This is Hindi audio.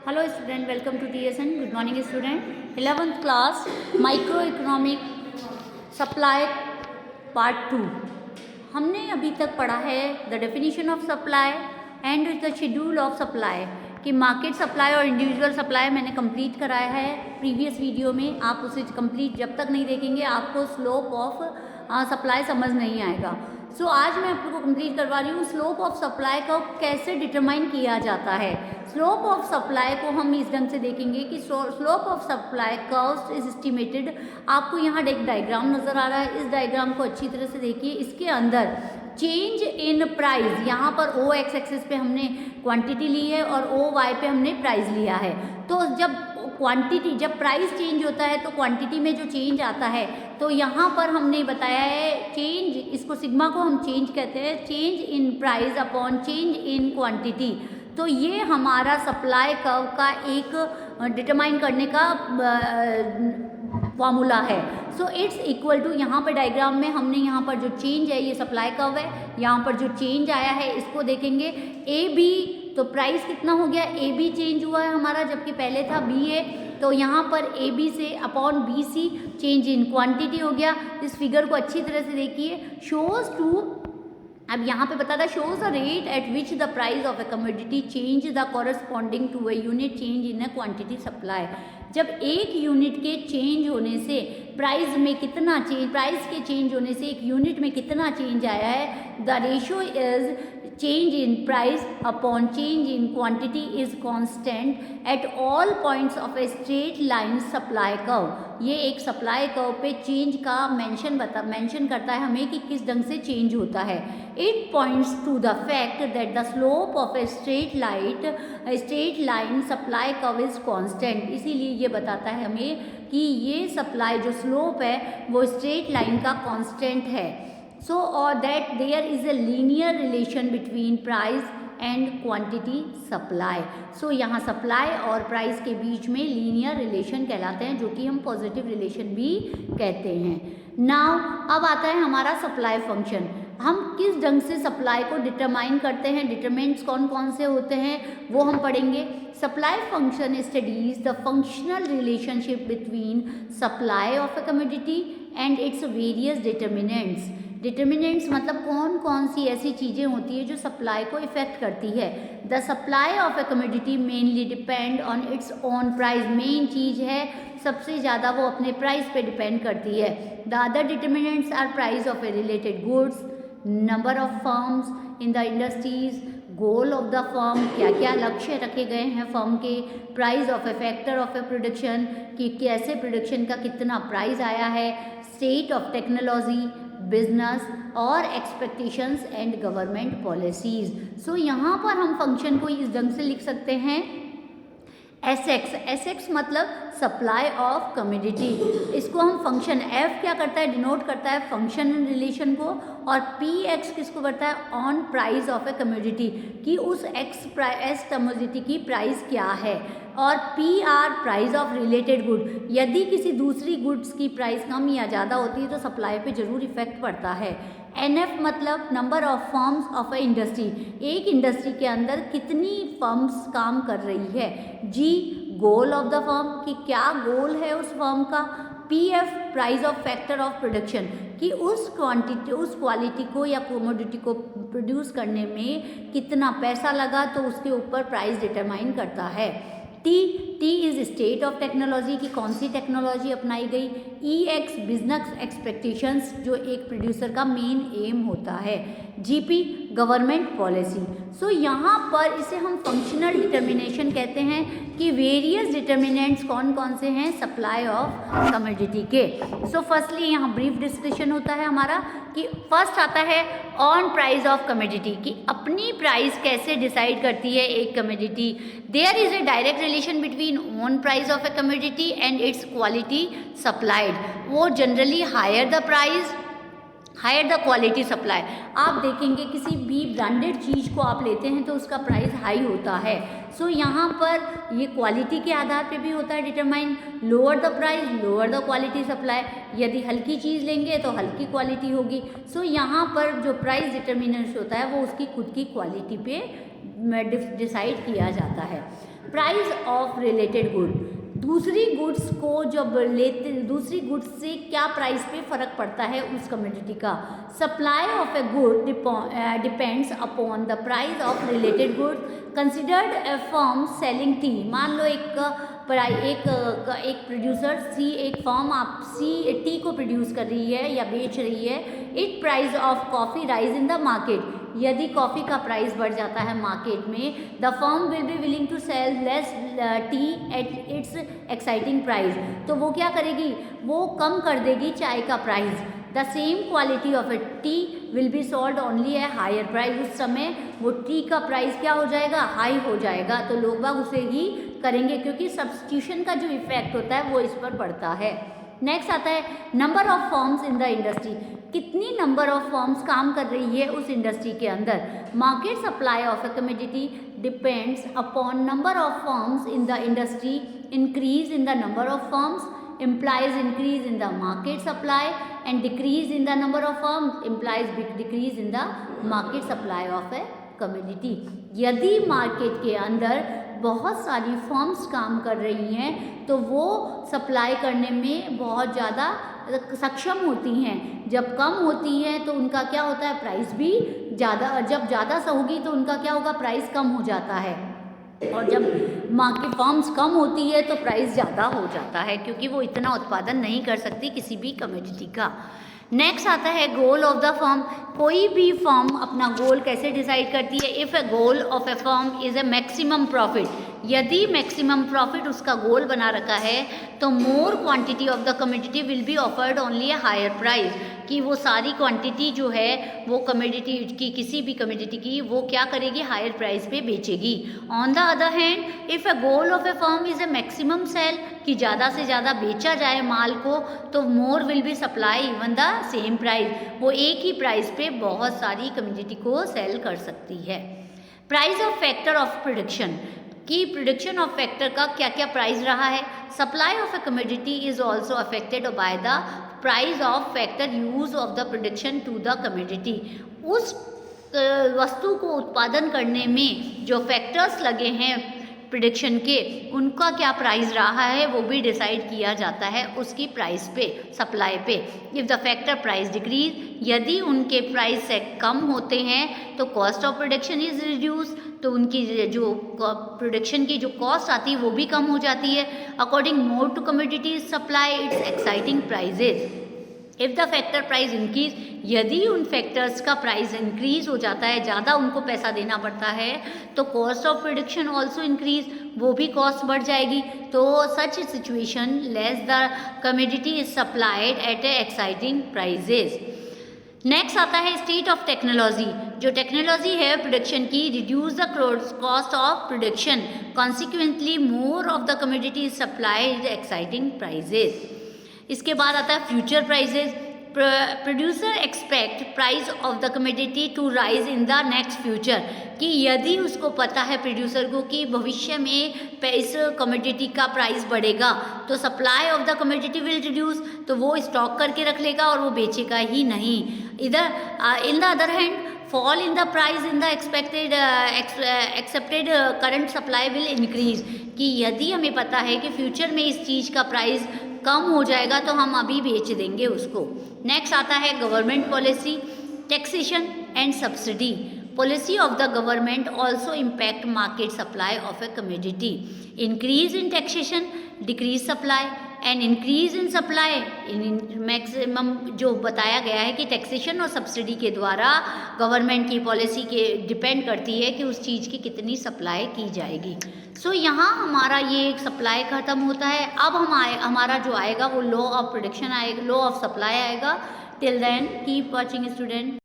Hello student, welcome to TSN. Good morning student. 11th class Microeconomic Supply Part 2. हमने अभी तक पढ़ा है the definition of supply and the schedule of supply कि मार्केट सप्लाई और इंडिविजुअल सप्लाई मैंने कंप्लीट कराया है प्रीवियस वीडियो में. आप उसे कंप्लीट जब तक नहीं देखेंगे आपको स्लोप ऑफ सप्लाई समझ नहीं आएगा. सो आज मैं आपको कंप्लीट करवा रही हूँ स्लोप ऑफ सप्लाई को कैसे डिटरमाइन किया जाता है. स्लोप ऑफ सप्लाई को हम इस ढंग से देखेंगे कि slope of supply cost is estimated. आपको यहाँ एक डायग्राम नज़र आ रहा है. इस डायग्राम को अच्छी तरह से देखिए. इसके अंदर चेंज इन प्राइस, यहाँ पर ओ एक्स एक्सिस पे हमने क्वांटिटी ली है और ओ वाई पे हमने प्राइस लिया है. तो जब प्राइस चेंज होता है तो क्वांटिटी में जो चेंज आता है तो यहाँ पर हमने बताया है चेंज, इसको सिग्मा को हम चेंज कहते हैं, change in price upon change in quantity. तो ये हमारा सप्लाई कर्व का एक डिटरमाइन करने का फॉर्मूला है. सो इट्स इक्वल टू, यहाँ पर डायग्राम में हमने यहाँ पर जो चेंज है ये सप्लाई कर्व है, यहाँ पर जो चेंज आया है इसको देखेंगे ए बी. तो प्राइस कितना हो गया, ए बी चेंज हुआ है हमारा जबकि पहले था बी ए. तो यहाँ पर ए बी से upon B C change in quantity हो गया. इस फिगर को अच्छी तरह से देखिए. शोज टू, अब यहाँ पे बताता है shows the rate at which the price of a commodity change the corresponding to a unit change in a quantity supply. जब एक यूनिट के चेंज होने से प्राइस में कितना चेंज, प्राइस के चेंज होने से एक यूनिट में कितना चेंज आया है, the ratio is change in price upon change in quantity is constant at all points of a straight line supply curve. ये एक सप्लाई कर्व पे चेंज का मेंशन करता है हमें कि किस ढंग से चेंज होता है. It points to the fact that the slope of a straight line supply curve is constant. इसीलिए ये बताता है हमें कि ये सप्लाई जो स्लोप है वो स्ट्रेट लाइन का कांस्टेंट है. So or that there is a linear relation between price and quantity supply. So यहाँ supply और price के बीच में linear relation कहलाते हैं जो कि हम positive relation भी कहते हैं. Now अब आता है हमारा supply function. हम किस ढंग से सप्लाई को डिटरमाइन करते हैं, डिटरमिनेंट्स कौन कौन से होते हैं वो हम पढ़ेंगे. Supply function studies the functional relationship between supply of a commodity and its various determinants. Determinants मतलब कौन कौन सी ऐसी चीज़ें होती है जो सप्लाई को इफेक्ट करती है. The supply of a commodity mainly depend on its own price. Main चीज़ है सबसे ज़्यादा वो अपने प्राइस पे डिपेंड करती है. The other determinants are price of a related goods, number of firms in the industries, goal of the firm, क्या क्या लक्ष्य रखे गए हैं फर्म के, price of a factor of a production कि कैसे प्रोडक्शन का कितना प्राइस आया है, स्टेट ऑफ टेक्नोलॉजी, बिजनेस और expectations and government policies. So यहाँ पर हम फंक्शन को इस ढंग से लिख सकते हैं एस एक्स. एस एक्स मतलब सप्लाई ऑफ कमोडिटी. इसको हम फंक्शन एफ क्या करता है, डिनोट करता है फंक्शन रिलेशन को, और पी एक्स किसको करता है, on price of a commodity कि उस एस कमोडिटी की प्राइस क्या है, और P R price of related good. यदि किसी दूसरी गुड्स की प्राइस कम या ज़्यादा होती है तो सप्लाई पे जरूर इफेक्ट पड़ता है. एन एफ मतलब number of firms of A industry. एक इंडस्ट्री के अंदर कितनी फर्म्स काम कर रही है. जी गोल ऑफ द फर्म कि क्या गोल है उस फर्म का. P F price of factor of production कि उस क्वांटिटी, उस क्वालिटी को या कमोडिटी को प्रोड्यूस करने में कितना पैसा लगा तो उसके ऊपर प्राइस डिटरमाइन करता है. T is state of technology की कौन सी टेक्नोलॉजी अपनाई गई. ई एक्स बिजनेस एक्सपेक्टेशंस जो एक प्रोड्यूसर का मेन एम होता है. GP government policy. सो यहाँ पर इसे हम फंक्शनल डिटर्मिनेशन कहते हैं कि वेरियस डिटर्मिनेंट्स कौन कौन से हैं सप्लाई ऑफ कमोडिटी के. सो फर्स्टली यहाँ ब्रीफ डिस्कशन होता है हमारा कि फर्स्ट आता है ऑन प्राइस ऑफ कमोडिटी कि अपनी प्राइस कैसे डिसाइड करती है एक commodity. There is a direct relation between own price of a commodity and its quality supplied. वो generally higher the price higher the quality supply. आप देखेंगे किसी भी ब्रांडेड चीज़ को आप लेते हैं तो उसका प्राइस हाई होता है. सो यहाँ पर ये क्वालिटी के आधार पे भी होता है determine. Lower the price lower the quality supply. यदि हल्की चीज़ लेंगे तो हल्की क्वालिटी होगी. सो यहाँ पर जो प्राइस डिटर्मिनेंट होता है वो उसकी खुद की क्वालिटी पे डिसाइड किया जाता है. प्राइस ऑफ रिलेटेड गुड, दूसरी गुड्स को जब लेते, दूसरी गुड्स से क्या प्राइस पे फ़र्क पड़ता है उस कमोडिटी का। Supply of a good depends upon the price of related good. Considered a firm selling T, मान लो एक प्रोड्यूसर सी, एक फर्म आप टी को प्रोड्यूस कर रही है या बेच रही है। It price of coffee rise in the market, यदि कॉफ़ी का प्राइस बढ़ जाता है मार्केट में, the firm will be willing to sell less tea at its exciting price, तो वो क्या करेगी, वो कम कर देगी चाय का price. The same quality of a tea will be sold only a higher price, उस समय वो टी का प्राइस क्या हो जाएगा, हाई हो जाएगा, तो लोग बाग उसे ही करेंगे, क्योंकि सब्स्टिट्यूशन का जो इफेक्ट होता है वो इस पर पड़ता है। नेक्स्ट आता है number of firms in the industry, कितनी नंबर ऑफ फर्म्स काम कर रही है उस इंडस्ट्री के अंदर। Market supply of a commodity depends upon number of firms in the industry. Increase in the number of firms implies increase in the market supply and decrease in the number of firms implies decrease in the market supply of a commodity। यदि मार्केट के अंदर बहुत सारी फर्म्स काम कर रही हैं तो वो सप्लाई करने में बहुत ज़्यादा सक्षम होती हैं, जब कम होती हैं तो उनका क्या होता है, प्राइस भी ज़्यादा, जब ज़्यादा होगी तो उनका क्या होगा, प्राइस कम हो जाता है, और जब मार्केट फर्म्स कम होती है तो प्राइस ज़्यादा हो जाता है, क्योंकि वो इतना उत्पादन नहीं कर सकती किसी भी कमोडिटी का। नेक्स्ट आता है गोल ऑफ द फर्म, कोई भी फर्म अपना गोल कैसे डिसाइड करती है। If a goal of a firm is a maximum profit, यदि मैक्सिमम प्रॉफिट उसका गोल बना रखा है तो more quantity of the commodity will be offered only a higher price, कि वो सारी क्वांटिटी जो है वो कमोडिटी की, किसी भी कमोडिटी की, वो क्या करेगी, हायर प्राइस पे बेचेगी। On the other hand if a goal of a firm is a maximum sale, कि ज़्यादा से ज़्यादा बेचा जाए माल को, तो more will be supply even the same price, वो एक ही प्राइस पे बहुत सारी कमोडिटी को सेल कर सकती है। Price of factor of production, कि प्रोडक्शन ऑफ फैक्टर का क्या क्या प्राइस रहा है। Supply of a commodity is also affected by the price of factor use of the production to the commodity, उस वस्तु को उत्पादन करने में जो फैक्टर्स लगे हैं प्रोडक्शन के, उनका क्या प्राइस रहा है वो भी डिसाइड किया जाता है उसकी प्राइस पे, सप्लाई पे। If the factor price decrease, यदि उनके प्राइस से कम होते हैं तो cost of production is reduce, तो उनकी जो प्रोडक्शन की जो कॉस्ट आती है वो भी कम हो जाती है। According more to commodity supply its existing prices. If the factor price increase, यदि उन फैक्टर्स का प्राइस इंक्रीज हो जाता है, ज़्यादा उनको पैसा देना पड़ता है, तो cost of production also increase, वो भी कॉस्ट बढ़ जाएगी। तो such situation less the commodity is supplied at a existing prices. Next आता है स्टेट ऑफ टेक्नोलॉजी, जो टेक्नोलॉजी है प्रोडक्शन की, reduce the cost of production, consequently more of the commodity is supplied existing prices. इसके बाद आता है future prices. Producer expect price of the commodity to rise in the next future, कि यदि उसको पता है प्रोड्यूसर को कि भविष्य में इस कमोडिटी का प्राइस बढ़ेगा तो supply of the commodity will reduce, तो वो स्टॉक करके रख लेगा और वो बेचेगा ही नहीं। इधर in the other hand fall in the price in the accepted current supply will increase, कि यदि हमें पता है कि फ्यूचर में इस चीज़ का प्राइस कम हो जाएगा तो हम अभी बेच देंगे उसको। नेक्स्ट आता है government policy, taxation and subsidy. Policy of the government also impact market supply of a commodity. Increase in taxation decrease supply and increase in supply in maximum, जो बताया गया है कि टैक्सेशन और सब्सिडी के द्वारा गवर्नमेंट की पॉलिसी के डिपेंड करती है कि उस चीज़ की कितनी सप्लाई की जाएगी। सो यहाँ हमारा ये सप्लाई खत्म होता है। अब हमारा जो आएगा वो लॉ ऑफ प्रोडक्शन आएगा, लॉ ऑफ सप्लाई आएगा। Till then keep watching student.